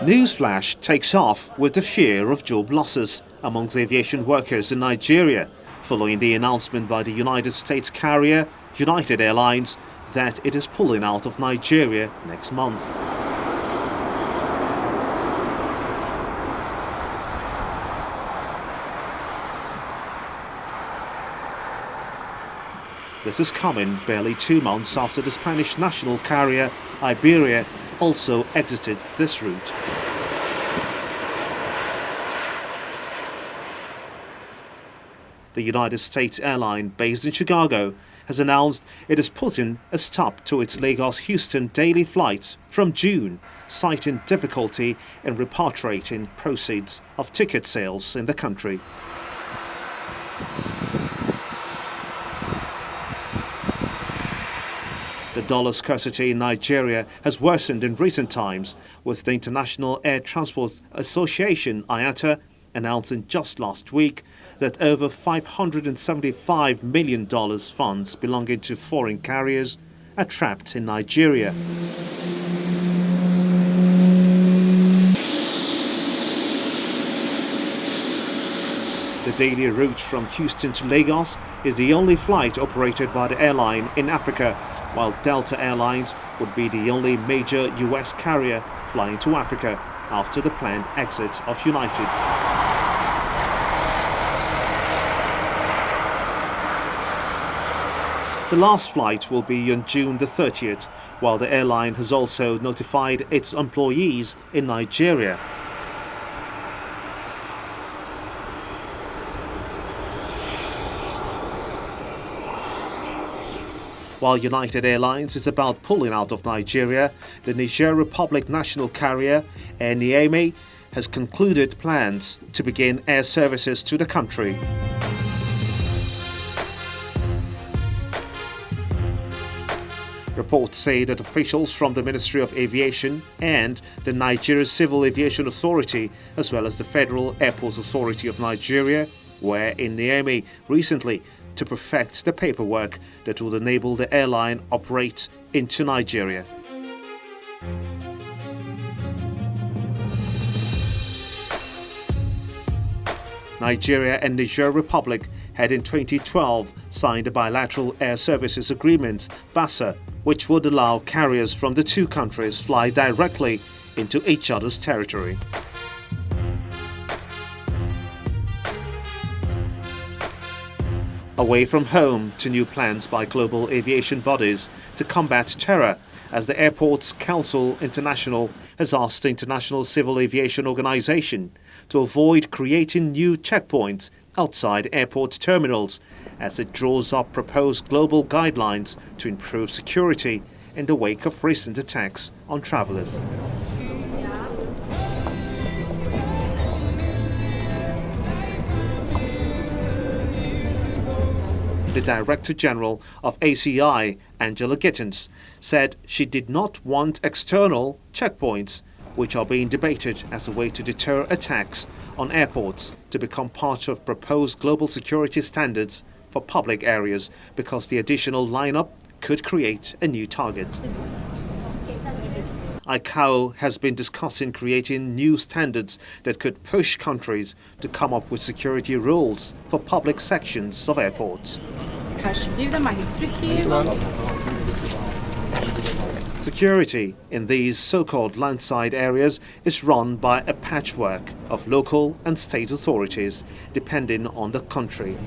Newsflash takes off with the fear of job losses amongst aviation workers in Nigeria, following the announcement by the United States carrier United Airlines that it is pulling out of Nigeria next month. This is coming barely 2 months after the Spanish national carrier Iberia also exited this route. The United States airline, based in Chicago, has announced it is putting a stop to its Lagos-Houston daily flights from June, citing difficulty in repatriating proceeds of ticket sales in the country. The dollar scarcity in Nigeria has worsened in recent times, with the International Air Transport Association IATA announcing just last week that over $575 million funds belonging to foreign carriers are trapped in Nigeria. The daily route from Houston to Lagos is the only flight operated by the airline in Africa, while Delta Airlines would be the only major US carrier flying to Africa after the planned exit of United. The last flight will be on June the 30th, while the airline has also notified its employees in Nigeria. While United Airlines is about pulling out of Nigeria, the Niger Republic national carrier Air Niamey has concluded plans to begin air services to the country. Reports say that officials from the Ministry of Aviation and the Nigeria Civil Aviation Authority, as well as the Federal Airports Authority of Nigeria, were in Niamey recently to perfect the paperwork that would enable the airline operate into Nigeria. Nigeria and Niger Republic had in 2012 signed a bilateral air services agreement, BASA, which would allow carriers from the two countries fly directly into each other's territory. Away from home to new plans by global aviation bodies to combat terror, as the Airports Council International has asked the International Civil Aviation Organization to avoid creating new checkpoints outside airport terminals as it draws up proposed global guidelines to improve security in the wake of recent attacks on travelers. The Director General of ACI, Angela Gittins, said she did not want external checkpoints, which are being debated as a way to deter attacks on airports, to become part of proposed global security standards for public areas, because the additional lineup could create a new target. ICAO has been discussing creating new standards that could push countries to come up with security rules for public sections of airports. Security in these so-called landside areas is run by a patchwork of local and state authorities, depending on the country.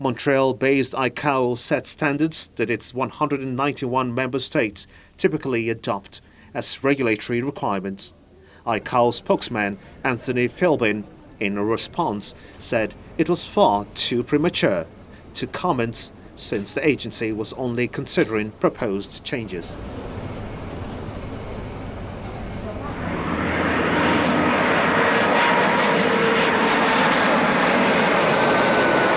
Montreal-based ICAO sets standards that its 191 member states typically adopt as regulatory requirements. ICAO spokesman Anthony Philbin, in a response, said it was far too premature to comment since the agency was only considering proposed changes.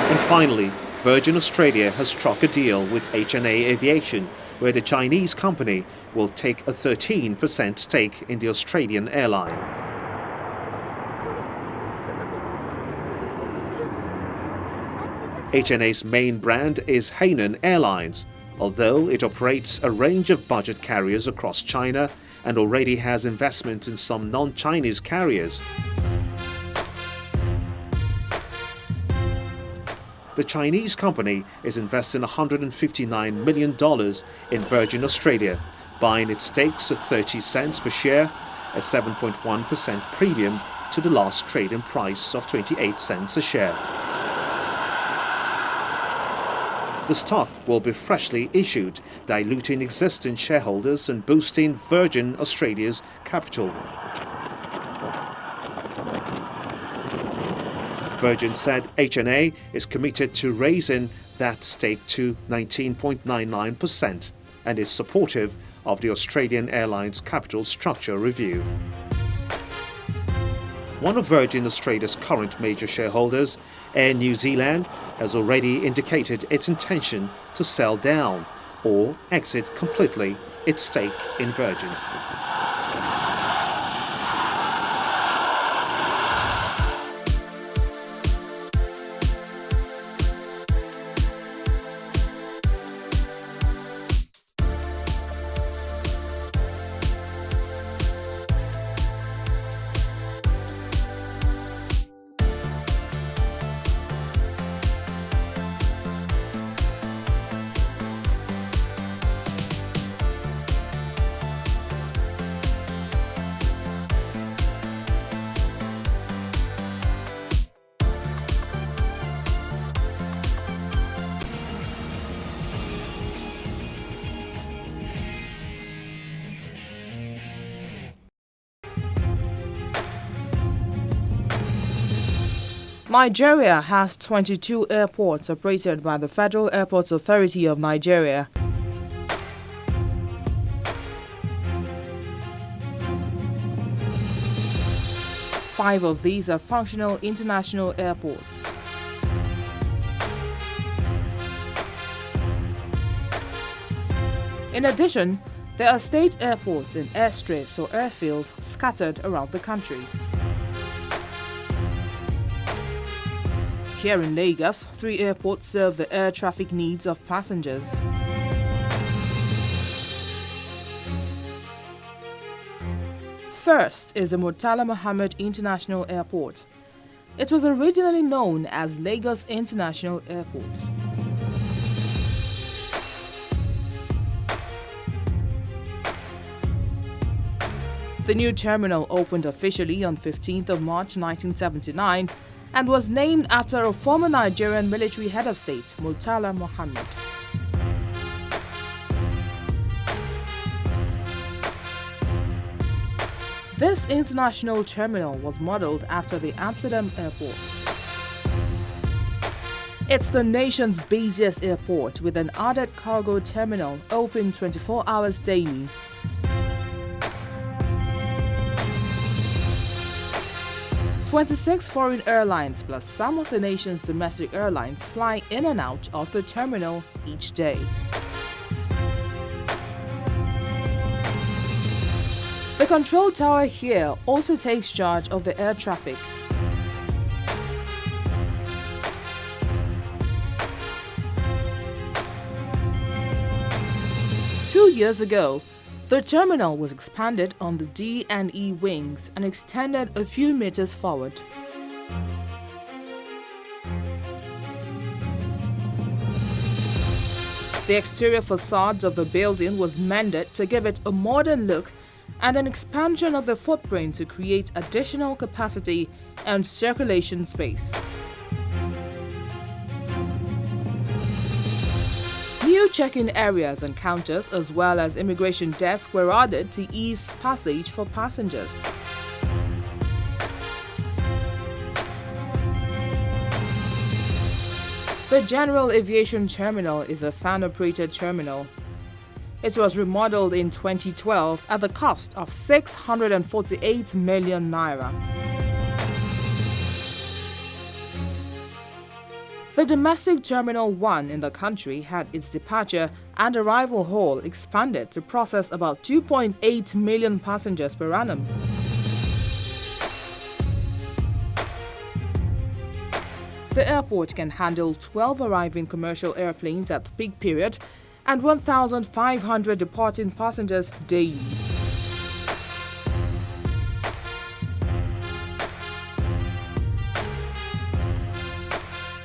And finally, Virgin Australia has struck a deal with HNA Aviation, where the Chinese company will take a 13% stake in the Australian airline. HNA's main brand is Hainan Airlines, although it operates a range of budget carriers across China and already has investment in some non-Chinese carriers. The Chinese company is investing $159 million in Virgin Australia, buying its stakes at 30 cents per share, a 7.1% premium to the last trading price of 28 cents a share. The stock will be freshly issued, diluting existing shareholders and boosting Virgin Australia's capital. Virgin said HNA is committed to raising that stake to 19.99% and is supportive of the Australian Airlines capital structure review. One of Virgin Australia's current major shareholders, Air New Zealand, has already indicated its intention to sell down or exit completely its stake in Virgin. Nigeria has 22 airports operated by the Federal Airports Authority of Nigeria. Five of these are functional international airports. In addition, there are state airports and airstrips or airfields scattered around the country. Here in Lagos, 3 airports serve the air traffic needs of passengers. First is the Murtala Muhammed International Airport. It was originally known as Lagos International Airport. The new terminal opened officially on 15th of March 1979 and was named after a former Nigerian military head of state, Murtala Muhammed. This international terminal was modeled after the Amsterdam airport. It's the nation's busiest airport with an added cargo terminal open 24 hours daily. "26 foreign airlines plus some of the nation's domestic airlines fly in and out of the terminal each day. The control tower here also takes charge of the air traffic. Two years ago, the terminal was expanded on the D&E wings and extended a few meters forward. The exterior facades of the building was mended to give it a modern look and an expansion of the footprint to create additional capacity and circulation space. New check-in areas and counters as well as immigration desks were added to ease passage for passengers. The General Aviation Terminal is a fan-operated terminal. It was remodeled in 2012 at the cost of 648 million naira. The domestic Terminal 1 in the country had its departure and arrival hall expanded to process about 2.8 million passengers per annum. The airport can handle 12 arriving commercial airplanes at the peak period and 1,500 departing passengers daily.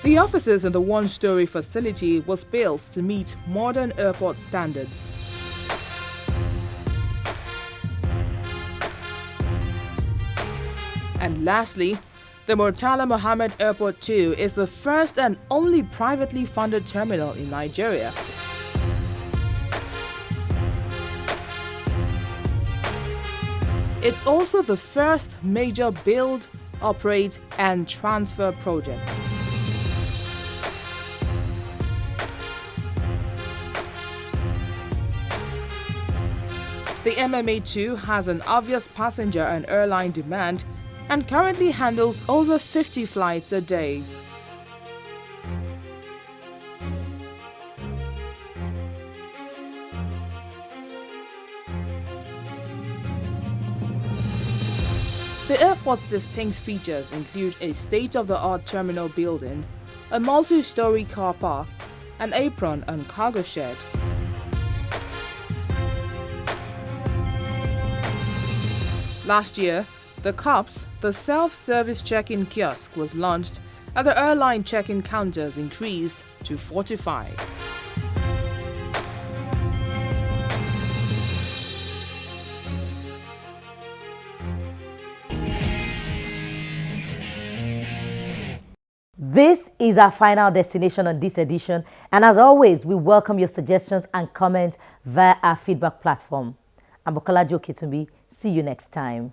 The offices in the one-story facility was built to meet modern airport standards. And lastly, the Murtala Mohammed Airport 2 is the first and only privately funded terminal in Nigeria. It's also the first major build, operate, and transfer project. The MMA2 has an obvious passenger and airline demand and currently handles over 50 flights a day. The airport's distinct features include a state-of-the-art terminal building, a multi-story car park, an apron and cargo shed. Last year, the COPS, the self-service check-in kiosk, was launched and the airline check-in counters increased to 45. This is our final destination on this edition, and as always, we welcome your suggestions and comments via our feedback platform. I'm Bukola Jokitumbi. See you next time.